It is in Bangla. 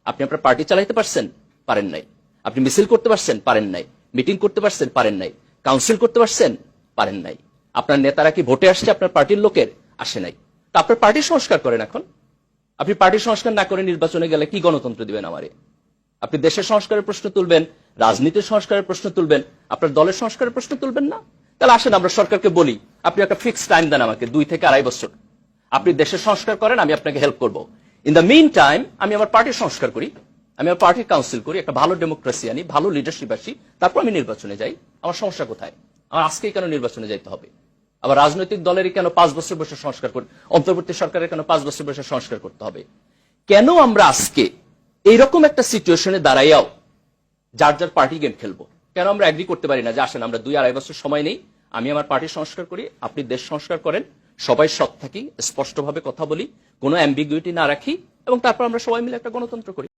আপনি আপনার পার্টি চালাইতে পারছেন? পারেন নাই। আপনি মিছিল করতে পারছেন? পারেন নাই। মিটিং করতে পারছেন? পারেন নাই। কাউন্সিল করতে পারছেন? পারেন নাই। আপনার নেতারা কি ভোটে আসছে আপনার পার্টির লোকের? আসে নাই। তা আপনার পার্টির সংস্কার করেন এখন। আপনি পার্টির সংস্কার না করে নির্বাচনে গেলে কি গণতন্ত্র দিবেন আমারে? আপনি দেশের সংস্কারের প্রশ্ন তুলবেন, রাজনীতির সংস্কারের প্রশ্ন তুলবেন, আপনার দলের সংস্কারের প্রশ্ন তুলবেন না? তাহলে আসেন আমরা সরকারকে বলি, আপনি একটা ফিক্সড টাইম দেন আমাকে, 2 থেকে 2.5 বছর। আপনি দেশের সংস্কার করেন, আমি আপনাকে হেল্প করব। ইন দ্য মিন টাইম আমি আমার পার্টির সংস্কার করি, আমি আমার পার্টির কাউন্সিল করি, একটা ভালো ডেমোক্রেসি আনি, ভালো লিডারশিপ আসি, তারপর আমি নির্বাচনে যাই। আমার সমস্যা কোথায়? আমার আজকেই কেন নির্বাচনে যাইতে হবে? আবার রাজনৈতিক দলেরই কেন 5 বছর বসে সংস্কার করতে, অন্তর্বর্তী সরকারের কেন 5 বছর বসে সংস্কার করতে হবে? কেন আমরা আজকে এইরকম একটা সিচুয়েশনে দাঁড়াইয়াও যার যার পার্টি গেম খেলবো? কেন আমরা এগ্রি করতে পারি না যে আসেন আমরা 2-2.5 বছর সময় নেই, আমি আমার পার্টির সংস্কার করি, আপনি দেশ সংস্কার করেন, সবাই সৎ থাকি, স্পষ্টভাবে কথা বলি, কোনো অ্যাম্বিগুইটি না রাখি, এবং তারপর আমরা সবাই মিলে একটা গণতন্ত্র করি।